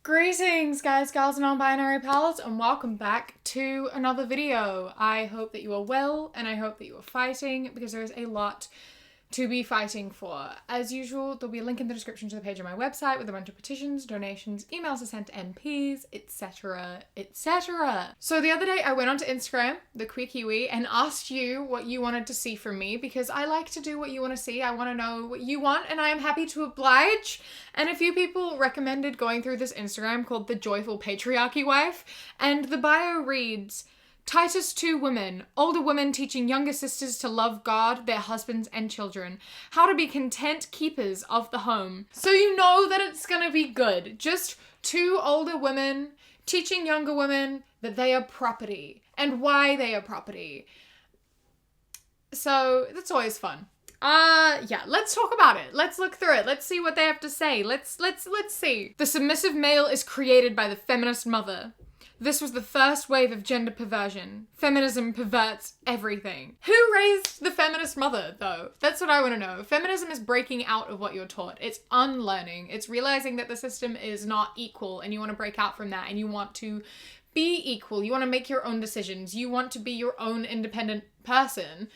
Greetings guys, gals and non-binary pals, and welcome back to another video. I hope that you are well and I hope that you are fighting because there is a lot to be fighting for. As usual, there'll be a link in the description to the page on my website with a bunch of petitions, donations, emails are sent to MPs, etc, etc. So the other day I went onto Instagram, the Queer Kiwi, and asked you what you wanted to see from me because I like to do what you want to see. I want to know what you want and I am happy to oblige. And a few people recommended going through this Instagram called The Joyful Patriarchy Wife, and the bio reads, Titus 2 women, older women teaching younger sisters to love God, their husbands and children. How to be content keepers of the home. So you know that it's gonna be good. Just two older women teaching younger women that they are property and why they are property. So that's always fun. Yeah, let's talk about it. Let's look through it. Let's see what they have to say. Let's see. The submissive male is created by the feminist mother. This was the first wave of gender perversion. Feminism perverts everything. Who raised the feminist mother, though? That's what I want to know. Feminism is breaking out of what you're taught. It's unlearning. It's realizing that the system is not equal and you want to break out from that and you want to be equal. You want to make your own decisions. You want to be your own independent person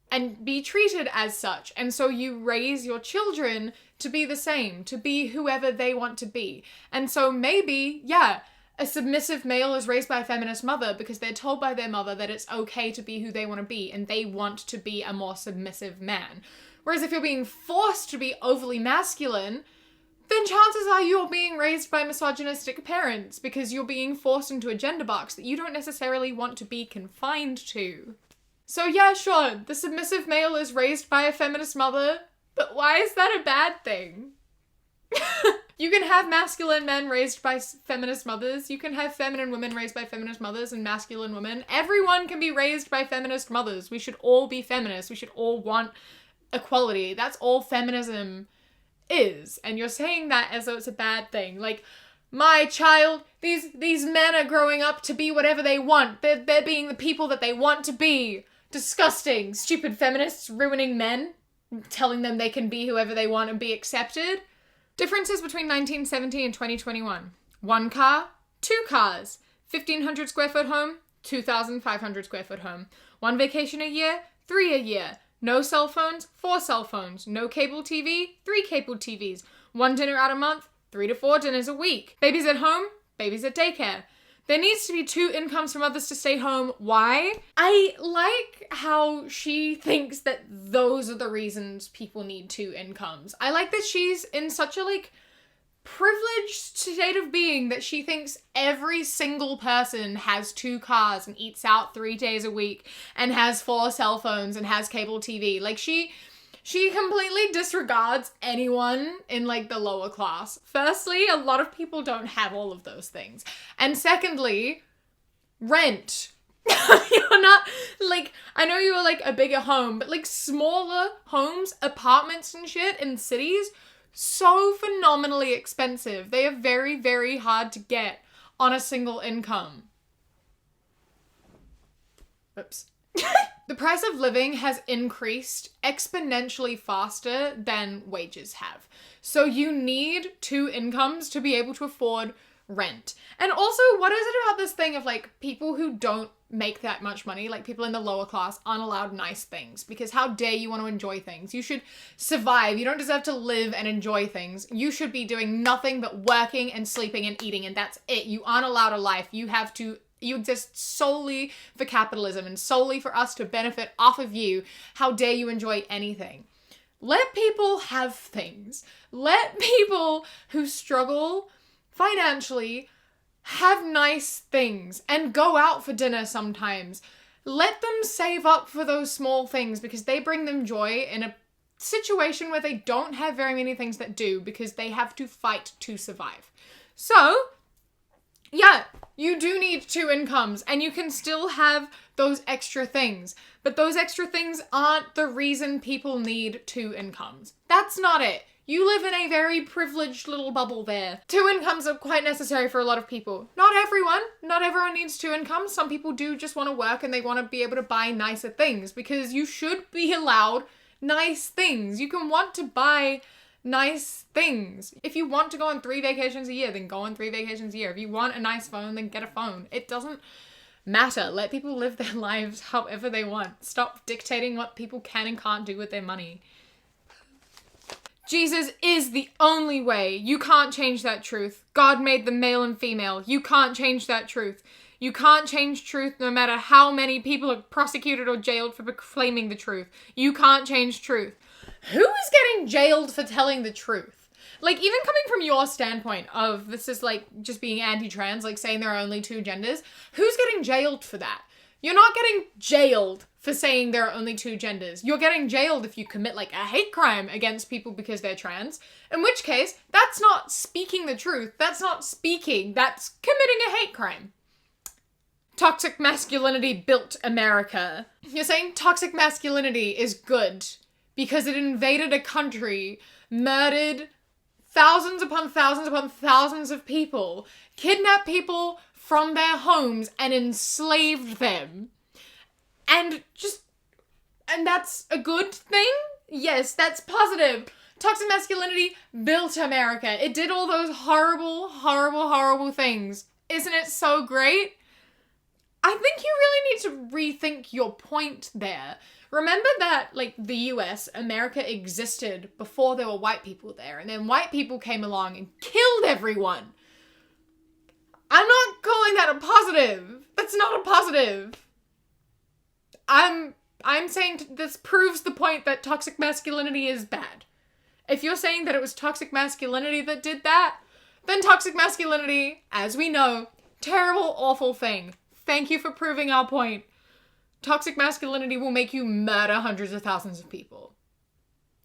and be treated as such. And so you raise your children to be the same, to be whoever they want to be. And so maybe, yeah, a submissive male is raised by a feminist mother because they're told by their mother that it's okay to be who they want to be and they want to be a more submissive man. Whereas if you're being forced to be overly masculine, then chances are you're being raised by misogynistic parents because you're being forced into a gender box that you don't necessarily want to be confined to. So yeah, sure, the submissive male is raised by a feminist mother, but why is that a bad thing? You can have masculine men raised by feminist mothers. You can have feminine women raised by feminist mothers and masculine women. Everyone can be raised by feminist mothers. We should all be feminists. We should all want equality. That's all feminism is. And you're saying that as though it's a bad thing. Like, my child, these men are growing up to be whatever they want. They're being the people that they want to be. Disgusting. Stupid feminists ruining men. Telling them they can be whoever they want and be accepted. Differences between 1970 and 2021. 1 car, 2 cars, 1,500 square foot home, 2,500 square foot home. 1 vacation a year, 3 a year. No cell phones, 4 cell phones. No cable TV, 3 cable TVs. 1 dinner out a month, 3 to 4 dinners a week. Babies at home, babies at daycare. There needs to be 2 incomes from others to stay home. Why? I like how she thinks that those are the reasons people need 2 incomes. I like that she's in such a, privileged state of being that she thinks every single person has 2 cars and eats out 3 days a week and has 4 cell phones and has cable TV. She completely disregards anyone in, the lower class. Firstly, a lot of people don't have all of those things. And secondly, rent. You're not, I know you are, a bigger home, but, smaller homes, apartments and shit in cities, so phenomenally expensive. They are very, very hard to get on a single income. Oops. The price of living has increased exponentially faster than wages have. So you need 2 incomes to be able to afford rent. And also, what is it about this thing of people who don't make that much money, people in the lower class, aren't allowed nice things? Because how dare you want to enjoy things? You should survive. You don't deserve to live and enjoy things. You should be doing nothing but working and sleeping and eating, and that's it. You aren't allowed a life. You exist solely for capitalism and solely for us to benefit off of you. How dare you enjoy anything? Let people have things. Let people who struggle financially have nice things and go out for dinner sometimes. Let them save up for those small things because they bring them joy in a situation where they don't have very many things that do because they have to fight to survive. So, yeah, you do need 2 incomes and you can still have those extra things. But those extra things aren't the reason people need 2 incomes. That's not it. You live in a very privileged little bubble there. 2 incomes are quite necessary for a lot of people. Not everyone. Not everyone needs 2 incomes. Some people do just want to work and they want to be able to buy nicer things because you should be allowed nice things. You can want to buy nice things. If you want to go on 3 vacations a year, then go on 3 vacations a year. If you want a nice phone, then get a phone. It doesn't matter. Let people live their lives however they want. Stop dictating what people can and can't do with their money. Jesus is the only way. You can't change that truth. God made them male and female. You can't change that truth. You can't change truth no matter how many people are prosecuted or jailed for proclaiming the truth. You can't change truth. Who is getting jailed for telling the truth? Like, even coming from your standpoint of this is like just being anti-trans, like saying there are only 2 genders, who's getting jailed for that? You're not getting jailed for saying there are only 2 genders. You're getting jailed if you commit like a hate crime against people because they're trans. In which case, that's not speaking the truth. That's not speaking. That's committing a hate crime. Toxic masculinity built America. You're saying toxic masculinity is good because it invaded a country, murdered thousands upon thousands upon thousands of people, kidnapped people from their homes and enslaved them. And that's a good thing? Yes, that's positive. Toxic masculinity built America. It did all those horrible, horrible, horrible things. Isn't it so great? I think you really need to rethink your point there. Remember that, like, the US, America existed before there were white people there, and then white people came along and killed everyone. I'm not calling that a positive. That's not a positive. I'm saying this proves the point that toxic masculinity is bad. If you're saying that it was toxic masculinity that did that, then toxic masculinity, as we know, terrible, awful thing. Thank you for proving our point. Toxic masculinity will make you murder hundreds of thousands of people.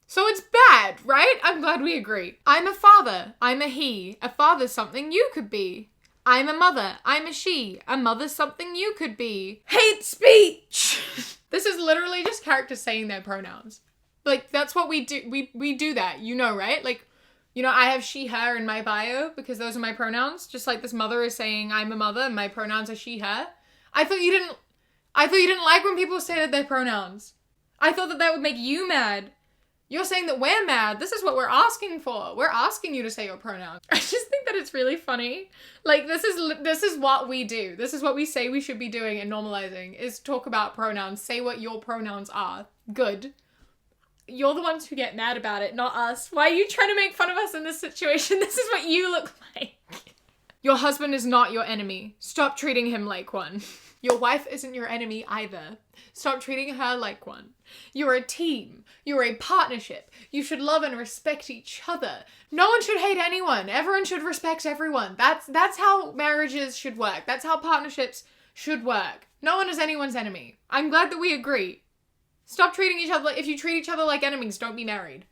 So it's bad, right? I'm glad we agree. I'm a father. I'm a he. A father's something you could be. I'm a mother. I'm a she. A mother's something you could be. Hate speech! This is literally just characters saying their pronouns. Like, that's what we do. We do that, you know, right? Like, you know, I have she, her in my bio because those are my pronouns. Just like this mother is saying I'm a mother and my pronouns are she, her. I thought you didn't like when people stated their pronouns. I thought that would make you mad. You're saying that we're mad. This is what we're asking for. We're asking you to say your pronouns. I just think that it's really funny. Like, this is what we do. This is what we say we should be doing and normalizing, is talk about pronouns. Say what your pronouns are. Good. You're the ones who get mad about it, not us. Why are you trying to make fun of us in this situation? This is what you look like. Your husband is not your enemy. Stop treating him like one. Your wife isn't your enemy either. Stop treating her like one. You're a team. You're a partnership. You should love and respect each other. No one should hate anyone. Everyone should respect everyone. That's how marriages should work. That's how partnerships should work. No one is anyone's enemy. I'm glad that we agree. Stop treating each other like, if you treat each other like enemies, don't be married.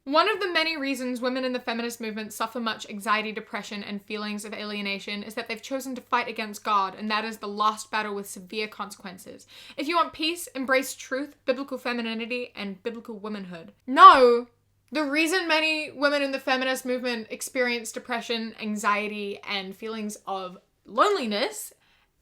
One of the many reasons women in the feminist movement suffer much anxiety, depression, and feelings of alienation is that they've chosen to fight against God, and that is the lost battle with severe consequences. If you want peace, embrace truth, biblical femininity, and biblical womanhood. No! The reason many women in the feminist movement experience depression, anxiety, and feelings of loneliness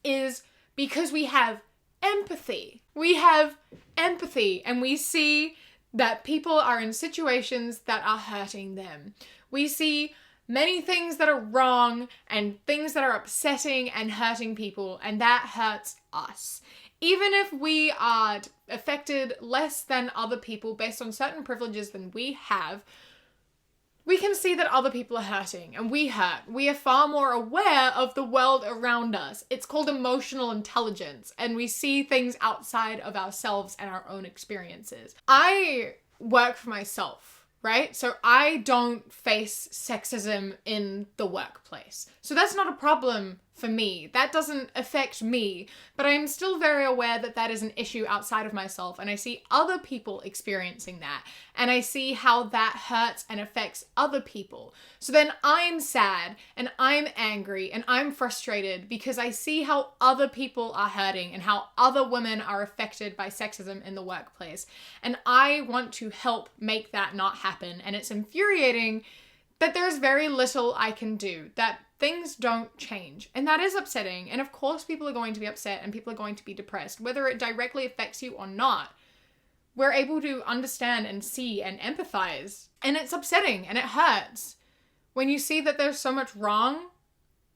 is because we have empathy. We have empathy, and we see that people are in situations that are hurting them. We see many things that are wrong and things that are upsetting and hurting people, and that hurts us. Even if we are affected less than other people based on certain privileges than we have, we can see that other people are hurting, and we hurt. We are far more aware of the world around us. It's called emotional intelligence, and we see things outside of ourselves and our own experiences. I work for myself, right? So I don't face sexism in the workplace. So that's not a problem for me. That doesn't affect me, but I'm still very aware that that is an issue outside of myself, and I see other people experiencing that, and I see how that hurts and affects other people. So then I'm sad, and I'm angry, and I'm frustrated because I see how other people are hurting and how other women are affected by sexism in the workplace, and I want to help make that not happen, and it's infuriating that there's very little I can do, that things don't change. And that is upsetting. And of course people are going to be upset and people are going to be depressed, whether it directly affects you or not. we're able to understand and see and empathize. And it's upsetting and it hurts. When you see that there's so much wrong,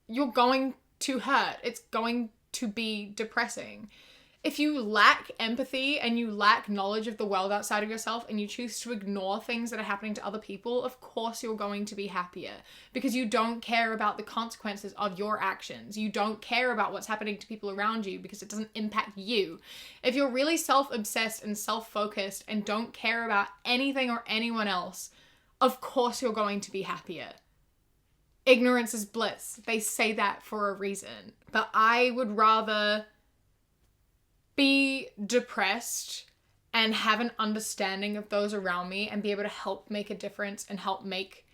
you're going to hurt. It's going to be depressing. If you lack empathy and you lack knowledge of the world outside of yourself and you choose to ignore things that are happening to other people, of course you're going to be happier because you don't care about the consequences of your actions. You don't care about what's happening to people around you because it doesn't impact you. If you're really self-obsessed and self-focused and don't care about anything or anyone else, of course you're going to be happier. Ignorance is bliss. They say that for a reason. But I would rather be depressed and have an understanding of those around me and be able to help make a difference and help make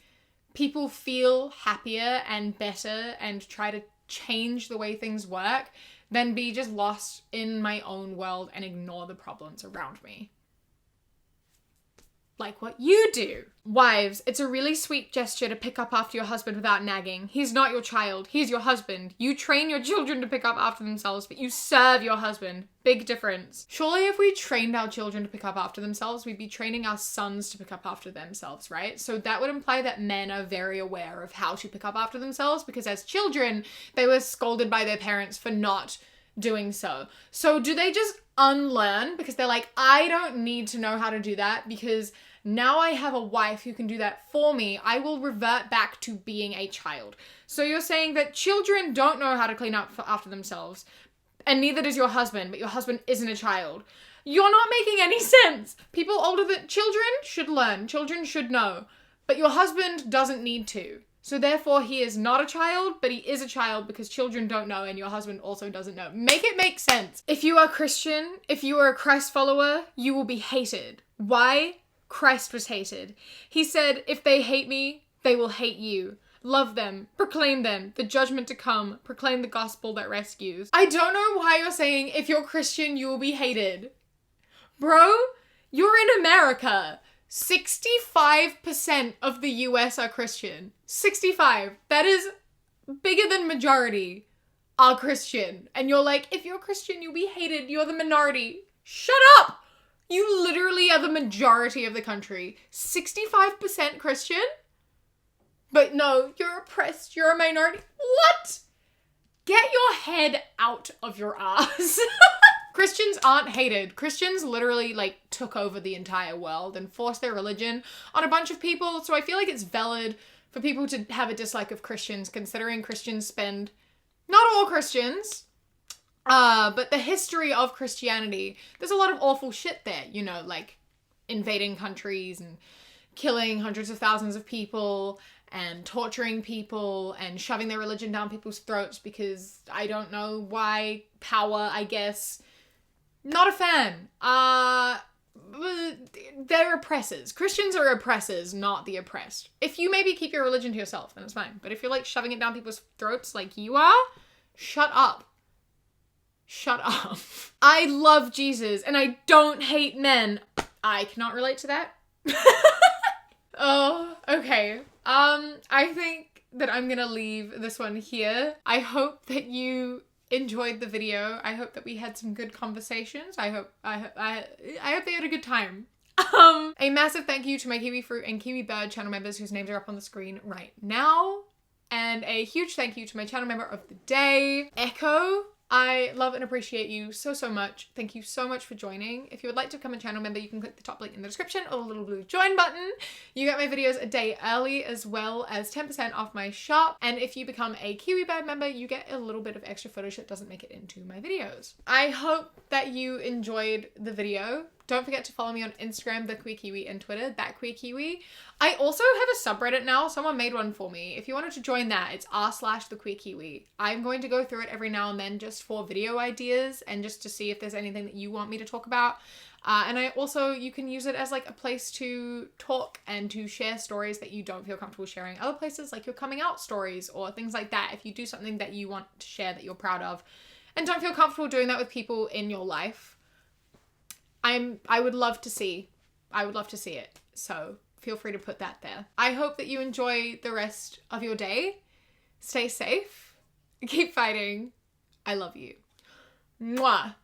people feel happier and better and try to change the way things work than be just lost in my own world and ignore the problems around me. Like what you do. Wives, it's a really sweet gesture to pick up after your husband without nagging. He's not your child. He's your husband. You train your children to pick up after themselves, but you serve your husband. Big difference. Surely if we trained our children to pick up after themselves, we'd be training our sons to pick up after themselves, right? So that would imply that men are very aware of how to pick up after themselves because as children, they were scolded by their parents for not doing so. So do they just unlearn because they're like, I don't need to know how to do that because now I have a wife who can do that for me. I will revert back to being a child. So you're saying that children don't know how to clean up after themselves, and neither does your husband, but your husband isn't a child. You're not making any sense. People older than children should learn. Children should know. But your husband doesn't need to. So therefore he is not a child, but he is a child because children don't know and your husband also doesn't know. Make it make sense. If you are Christian, if you are a Christ follower, you will be hated. Why? Christ was hated. He said, if they hate me, they will hate you. Love them. Proclaim them. The judgment to come. Proclaim the gospel that rescues. I don't know why you're saying if you're Christian, you will be hated. Bro, you're in America. 65% of the US are Christian. 65. That is bigger than majority are Christian. And you're like, if you're Christian, you'll be hated. You're the minority. Shut up! You literally are the majority of the country. 65% Christian? But no, you're oppressed. You're a minority. What? Get your head out of your ass. Christians aren't hated. Christians literally took over the entire world and forced their religion on a bunch of people. So I feel like it's valid for people to have a dislike of Christians, considering Christians spend, not all Christians, but the history of Christianity, there's a lot of awful shit there, like invading countries and killing hundreds of thousands of people and torturing people and shoving their religion down people's throats because I don't know why, power, I guess. Not a fan. They're oppressors. Christians are oppressors, not the oppressed. If you maybe keep your religion to yourself, then it's fine. But if you're shoving it down people's throats like you are, shut up. Shut up. I love Jesus and I don't hate men. I cannot relate to that. Oh, okay. I think that I'm gonna leave this one here. I hope that you enjoyed the video. I hope that we had some good conversations. I hope they had a good time. A massive thank you to my Kiwi Fruit and Kiwi Bird channel members whose names are up on the screen right now. And a huge thank you to my channel member of the day, Echo. I love and appreciate you so much. Thank you so much for joining. If you would like to become a channel member, you can click the top link in the description or the little blue join button. You get my videos a day early as well as 10% off my shop. And if you become a Kiwi Bird member, you get a little bit of extra footage that doesn't make it into my videos. I hope that you enjoyed the video. Don't forget to follow me on Instagram, The Queer Kiwi, and Twitter, That Queer Kiwi. I also have a subreddit now. Someone made one for me. If you wanted to join that, it's r/The Queer Kiwi. I'm going to go through it every now and then just for video ideas and just to see if there's anything that you want me to talk about. And you can use it as a place to talk and to share stories that you don't feel comfortable sharing. Other places like your coming out stories or things like that. If you do something that you want to share that you're proud of and don't feel comfortable doing that with people in your life, I would love to see it. So feel free to put that there. I hope that you enjoy the rest of your day. Stay safe. Keep fighting. I love you. Mwah.